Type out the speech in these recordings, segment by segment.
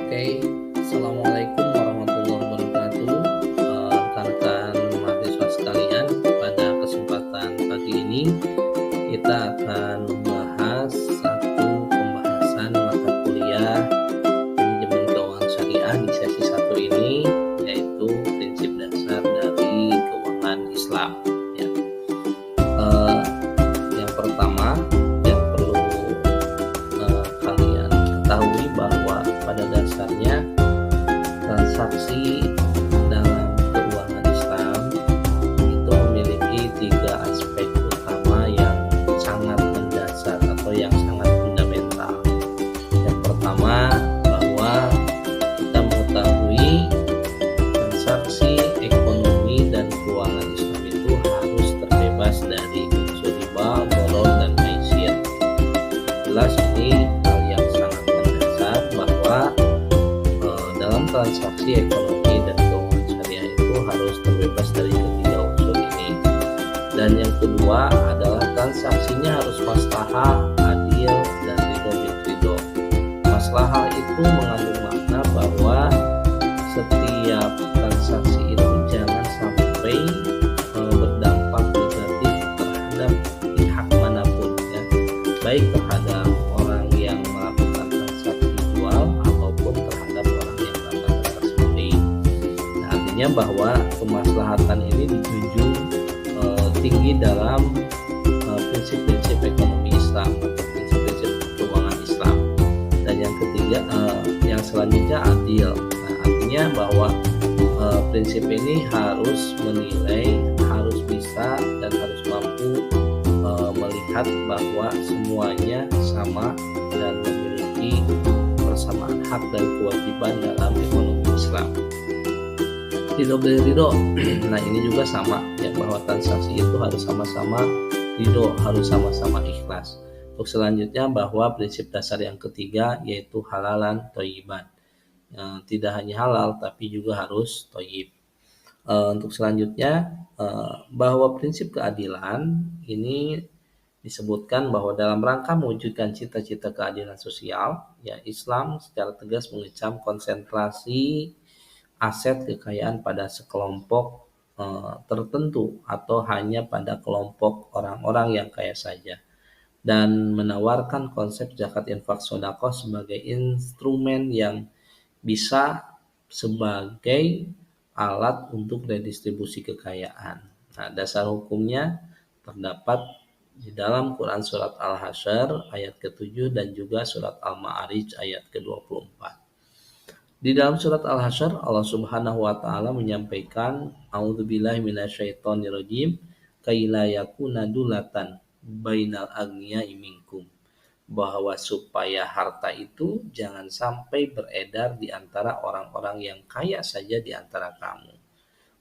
Oke, assalamualaikum warahmatullahi wabarakatuh. Rekan-rekan mahasiswa sekalian, pada kesempatan pagi ini kita akan membahas satu pembahasan mata kuliah manajemen keuangan syariah di sesi 1 ini, yaitu prinsip dasar dari keuangan Islam. Ya. Yang pertama yang perlu kalian ketahui bahwa pada dasarnya transaksi dalam keuangan Islam itu memiliki 3 aspek utama yang sangat mendasar atau yang sangat fundamental. Yang pertama, bahwa kita mengetahui transaksi ekonomi dan keuangan Islam itu harus terbebas dari unsur riba, gharar, dan maisir. Jelas ini hal yang sangat mendasar bahwa dalam transaksi ekonomi dan keuangan syariah itu harus terbebas dari ketiga unsur ini. Dan yang kedua adalah transaksinya harus maslahah, adil, dan ridho bil ridho. Maslahah itu mengandung makna bahwa setiap transaksi itu jangan sampai berdampak negatif terhadap pihak manapun, ya, baik terhadap orang yang melakukan transaksi jual ataupun terhadap orang yang melakukan transaksi beli. Nah, artinya bahwa kemaslahatan ini dijunjung tinggi dalam prinsip-prinsip ekonomi Islam atau prinsip-prinsip keuangan Islam. Dan yang ketiga, yang selanjutnya adil. Nah, artinya bahwa prinsip ini harus menilai, harus bisa dan harus mampu melihat bahwa semuanya sama dan memiliki persamaan hak dan kewajiban dalam ekonomi Islam. Ridho bil ridho. Nah, ini juga sama, ya, bahwa transaksi itu harus sama-sama ridho, harus sama-sama ikhlas. Untuk selanjutnya, bahwa prinsip dasar yang ketiga yaitu halalan thayyiban. Tidak hanya halal tapi juga harus thayyib. Untuk selanjutnya, bahwa prinsip keadilan ini disebutkan bahwa dalam rangka mewujudkan cita-cita keadilan sosial, ya, Islam secara tegas mengecam konsentrasi aset kekayaan pada sekelompok tertentu atau hanya pada kelompok orang-orang yang kaya saja, dan menawarkan konsep zakat infak sedekah sebagai instrumen yang bisa sebagai alat untuk redistribusi kekayaan. Nah, dasar hukumnya terdapat di dalam Quran surat Al-Hasyr ayat ke-7 dan juga surat Al-Ma'arij ayat ke-24. Di dalam surat Al-Hasyr Allah Subhanahu wa taala menyampaikan, a'udzubillahi minasyaitonirrajim, kaila yakuna dulatan bainal aghniyai minkum, bahwa supaya harta itu jangan sampai beredar di antara orang-orang yang kaya saja di antara kamu.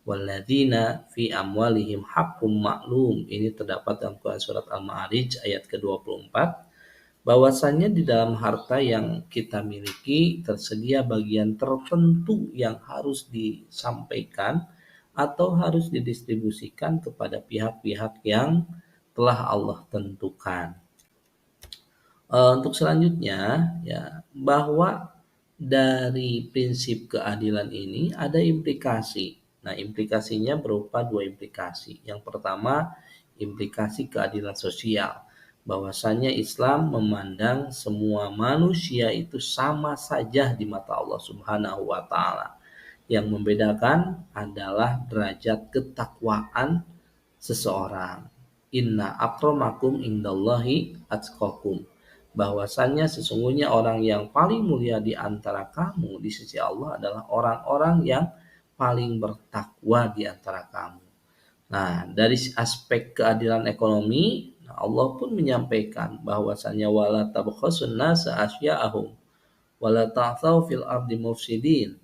Walladzina fi amwalihim haqqum ma'lum, ini terdapat dalam Quran surat Al-Ma'arij ayat ke-24, bahwasannya di dalam harta yang kita miliki tersedia bagian tertentu yang harus disampaikan atau harus didistribusikan kepada pihak-pihak yang telah Allah tentukan. Untuk selanjutnya, ya, bahwa dari prinsip keadilan ini ada implikasi. Nah, implikasinya berupa 2 implikasi. Yang pertama, implikasi keadilan sosial. Bahwasanya Islam memandang semua manusia itu sama saja di mata Allah Subhanahu wa taala. Yang membedakan adalah derajat ketakwaan seseorang. Inna akramakum indallahi atqakum. Bahwasannya sesungguhnya orang yang paling mulia di antara kamu di sisi Allah adalah orang-orang yang paling bertakwa di antara kamu. Nah, dari aspek keadilan ekonomi, Allah pun menyampaikan bahwasannya wala tabkhasun nasa asya'ahum wala ta'thaw fil ardi mufsidin,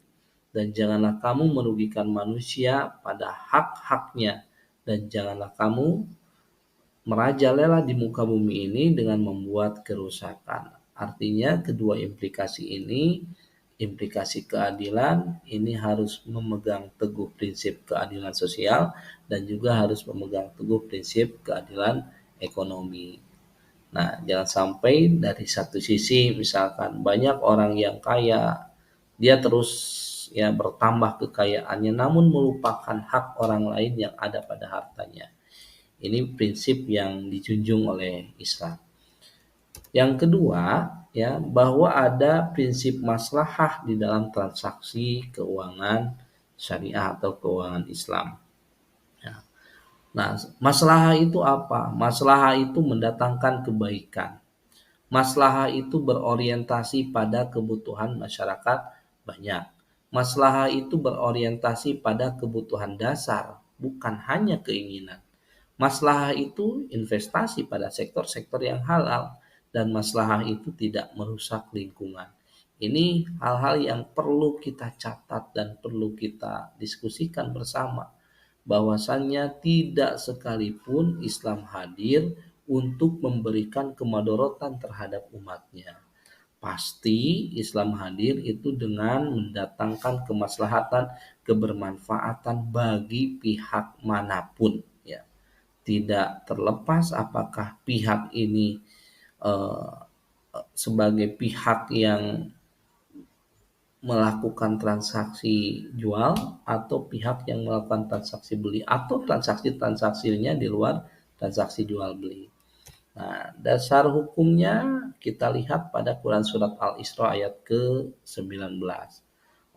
dan janganlah kamu merugikan manusia pada hak-haknya, dan janganlah kamu merajalela di muka bumi ini dengan membuat kerusakan. Artinya kedua implikasi ini, implikasi keadilan ini harus memegang teguh prinsip keadilan sosial dan juga harus memegang teguh prinsip keadilan ekonomi. Nah, jangan sampai dari satu sisi misalkan banyak orang yang kaya Dia terus ya bertambah kekayaannya namun melupakan hak orang lain yang ada pada hartanya. Ini prinsip yang dijunjung oleh Islam. Yang kedua, ya, bahwa ada prinsip maslahah di dalam transaksi keuangan syariah atau keuangan Islam. Ya. Nah, maslahah itu apa? Maslahah itu mendatangkan kebaikan. Maslahah itu berorientasi pada kebutuhan masyarakat banyak. Maslahah itu berorientasi pada kebutuhan dasar, bukan hanya keinginan. Maslahah itu investasi pada sektor-sektor yang halal dan maslahah itu tidak merusak lingkungan. Ini hal-hal yang perlu kita catat dan perlu kita diskusikan bersama. Bahwasannya tidak sekalipun Islam hadir untuk memberikan kemadorotan terhadap umatnya. Pasti Islam hadir itu dengan mendatangkan kemaslahatan, kebermanfaatan bagi pihak manapun. Ya, tidak terlepas apakah pihak ini eh, sebagai pihak yang melakukan transaksi jual atau pihak yang melakukan transaksi beli atau transaksinya di luar transaksi jual beli. Nah, dasar hukumnya kita lihat pada Quran surat Al-Isra ayat ke-19.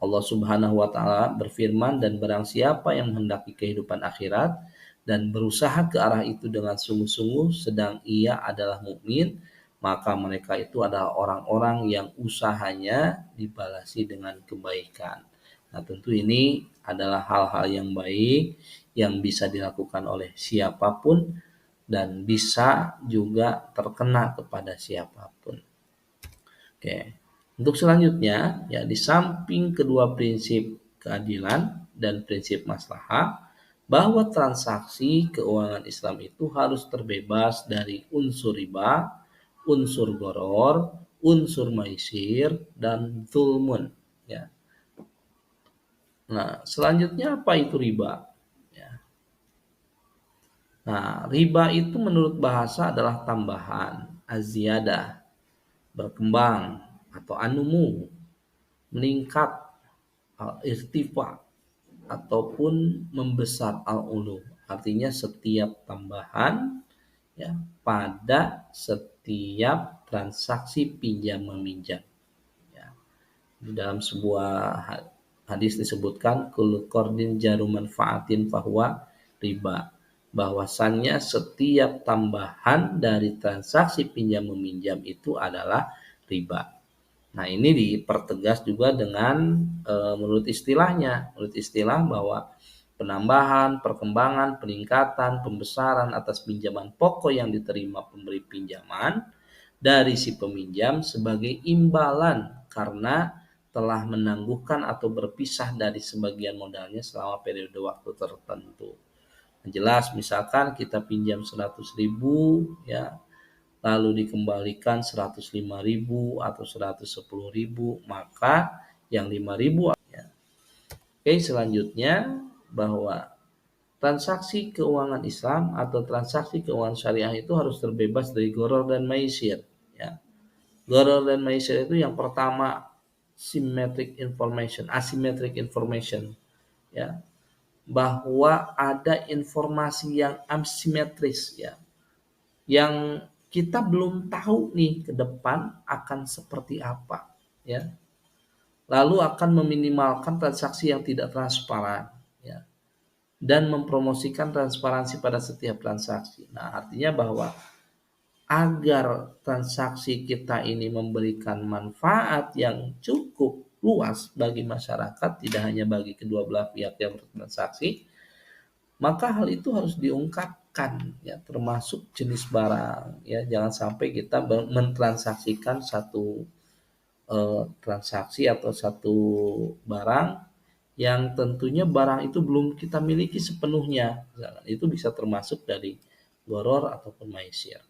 Allah Subhanahu wa taala berfirman, dan barang siapa yang menghendaki kehidupan akhirat dan berusaha ke arah itu dengan sungguh-sungguh sedang ia adalah mukmin, maka mereka itu adalah orang-orang yang usahanya dibalasi dengan kebaikan. Nah, tentu ini adalah hal-hal yang baik yang bisa dilakukan oleh siapapun dan bisa juga terkena kepada siapapun. Oke. Untuk selanjutnya, ya, di samping kedua prinsip keadilan dan prinsip maslahah, bahwa transaksi keuangan Islam itu harus terbebas dari unsur riba, unsur goror, unsur maisir, dan zulmun. Ya. Nah, selanjutnya apa itu riba? Ya. Nah, riba itu menurut bahasa adalah tambahan, aziyadah, berkembang atau anumu, meningkat, irtifa ataupun membesar al-ulu. Artinya setiap tambahan ya pada setiap transaksi pinjam meminjam. Ya. Di dalam sebuah hadis disebutkan kullu qardin jaru manfaatin fahuwa riba. Bahwasannya setiap tambahan dari transaksi pinjam meminjam itu adalah riba. Nah, ini dipertegas juga dengan menurut istilahnya, menurut istilah bahwa penambahan, perkembangan, peningkatan, pembesaran atas pinjaman pokok yang diterima pemberi pinjaman dari si peminjam sebagai imbalan karena telah menangguhkan atau berpisah dari sebagian modalnya selama periode waktu tertentu. Jelas misalkan kita pinjam 100.000 ya, lalu dikembalikan 105.000 atau 110.000, maka yang 5.000 ya. Oke, selanjutnya bahwa transaksi keuangan Islam atau transaksi keuangan syariah itu harus terbebas dari gharar dan maisir ya. Gharar dan maisir itu yang pertama asymmetric information ya, bahwa ada informasi yang asimetris ya, yang kita belum tahu nih ke depan akan seperti apa ya, lalu akan meminimalkan transaksi yang tidak transparan ya, dan mempromosikan transparansi pada setiap transaksi. Nah, artinya bahwa agar transaksi kita ini memberikan manfaat yang cukup luas bagi masyarakat, tidak hanya bagi kedua belah pihak yang bertransaksi, maka hal itu harus diungkapkan ya, termasuk jenis barang ya. Jangan sampai kita mentransaksikan satu transaksi atau satu barang yang tentunya barang itu belum kita miliki sepenuhnya. Itu bisa termasuk dari goror ataupun maisir.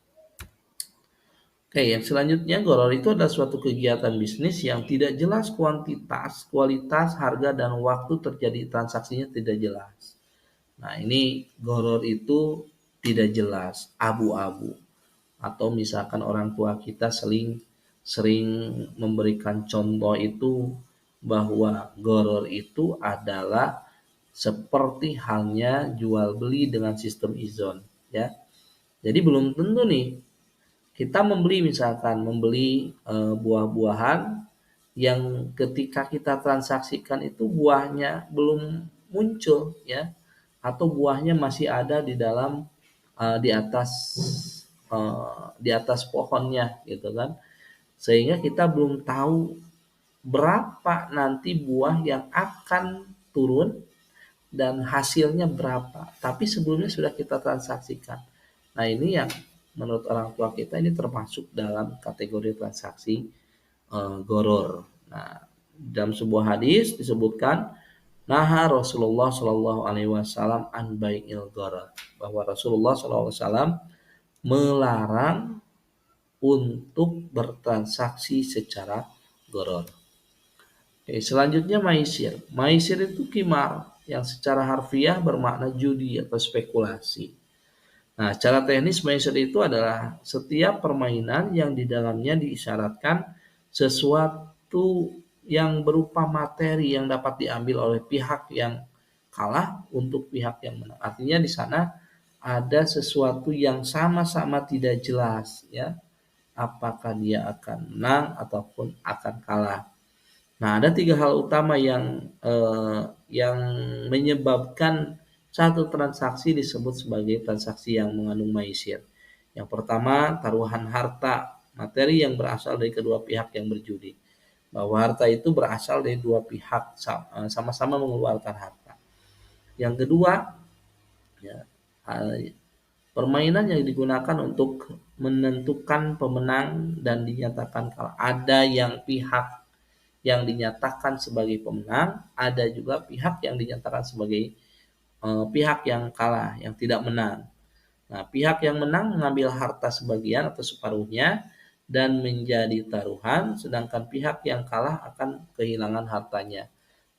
Oke, yang selanjutnya goror itu adalah suatu kegiatan bisnis yang tidak jelas kuantitas, kualitas, harga, dan waktu terjadi transaksinya tidak jelas. Nah, ini goror itu tidak jelas, abu-abu. Atau misalkan orang tua kita sering memberikan contoh itu bahwa gharar itu adalah seperti halnya jual beli dengan sistem izon, ya. Jadi belum tentu nih kita membeli buah-buahan yang ketika kita transaksikan itu buahnya belum muncul, ya, atau buahnya masih ada di dalam di atas di atas pohonnya gitu kan. Sehingga kita belum tahu berapa nanti buah yang akan turun dan hasilnya berapa. Tapi sebelumnya sudah kita transaksikan. Nah, ini yang menurut orang tua kita ini termasuk dalam kategori transaksi goror. Nah, dalam sebuah hadis disebutkan naha Rasulullah Shallallahu Alaihi Wasallam an bai'il goror, bahwa Rasulullah Shallallahu Alaihi Wasallam melarang untuk bertransaksi secara goror. Oke, selanjutnya maisir. Maisir itu kimar yang secara harfiah bermakna judi atau spekulasi. Nah, secara teknis maisir itu adalah setiap permainan yang di dalamnya diisyaratkan sesuatu yang berupa materi yang dapat diambil oleh pihak yang kalah untuk pihak yang menang. Artinya di sana ada sesuatu yang sama-sama tidak jelas, ya, apakah dia akan menang ataupun akan kalah. Nah, ada 3 hal utama yang menyebabkan satu transaksi disebut sebagai transaksi yang mengandung maisir. Yang pertama, taruhan harta, materi yang berasal dari kedua pihak yang berjudi. Bahwa harta itu berasal dari dua pihak sama-sama mengeluarkan harta. Yang kedua, ya, permainan yang digunakan untuk menentukan pemenang dan dinyatakan kalah. Ada yang pihak yang dinyatakan sebagai pemenang, ada juga pihak yang dinyatakan sebagai pihak yang kalah, yang tidak menang. Nah, pihak yang menang mengambil harta sebagian atau separuhnya dan menjadi taruhan, sedangkan pihak yang kalah akan kehilangan hartanya.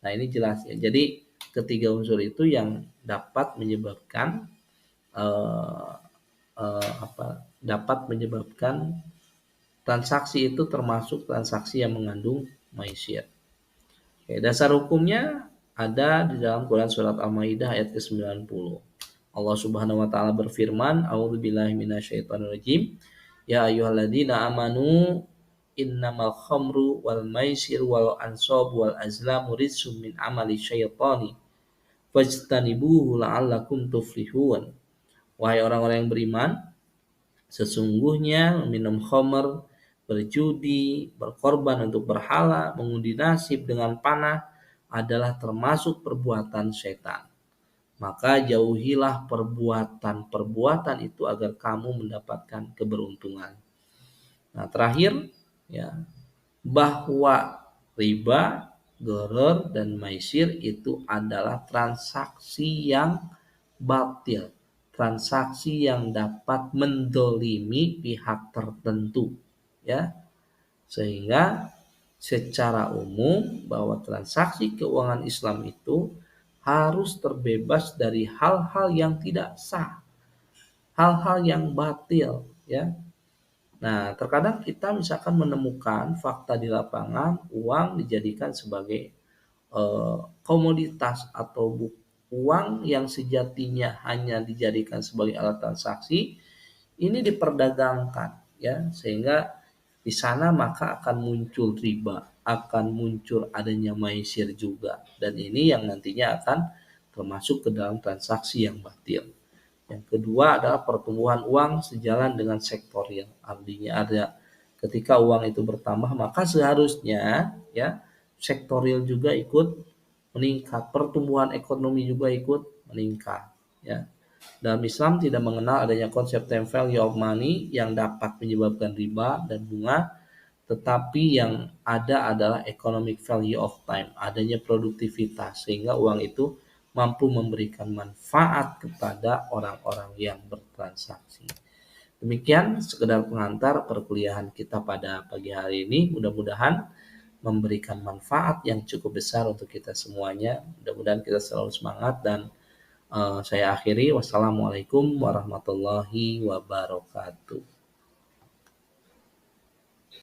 Nah, ini jelas ya. Jadi ketiga unsur itu yang dapat menyebabkan dapat menyebabkan transaksi itu termasuk transaksi yang mengandung maisir. Oke, dasar hukumnya ada di dalam Quran surat Al-Maidah ayat ke-90. Allah Subhanahu wa taala berfirman, "A'udzubillahi minasyaitonirrajim. Ya ayyuhalladzina amanu innamal khamru wal maisir wal ansabu wal azlamu rijsum min amali syaitani fajtanibuhu la'allakum tuflihun." Wahai orang-orang yang beriman, sesungguhnya minum khamr, berjudi, berkorban untuk berhala, mengundi nasib dengan panah adalah termasuk perbuatan setan. Maka jauhilah perbuatan-perbuatan itu agar kamu mendapatkan keberuntungan. Nah, terakhir, ya, bahwa riba, gharar, dan maisir itu adalah transaksi yang batil, transaksi yang dapat mendolimi pihak tertentu, ya, sehingga secara umum bahwa transaksi keuangan Islam itu harus terbebas dari hal-hal yang tidak sah, hal-hal yang batil, ya. Nah, terkadang kita misalkan menemukan fakta di lapangan uang dijadikan sebagai komoditas atau uang yang sejatinya hanya dijadikan sebagai alat transaksi ini diperdagangkan, ya, sehingga di sana maka akan muncul riba, akan muncul adanya maisir juga, dan ini yang nantinya akan termasuk ke dalam transaksi yang batil. Yang kedua adalah pertumbuhan uang sejalan dengan sektorial, artinya ada ketika uang itu bertambah maka seharusnya, ya, sektorial juga ikut meningkat, pertumbuhan ekonomi juga ikut meningkat, ya. Dalam Islam tidak mengenal adanya konsep time value of money yang dapat menyebabkan riba dan bunga, tetapi yang ada adalah economic value of time, adanya produktivitas sehingga uang itu mampu memberikan manfaat kepada orang-orang yang bertransaksi. Demikian sekedar pengantar perkuliahan kita pada pagi hari ini, mudah-mudahan memberikan manfaat yang cukup besar untuk kita semuanya. Mudah-mudahan kita selalu semangat dan saya akhiri. Wassalamualaikum warahmatullahi wabarakatuh.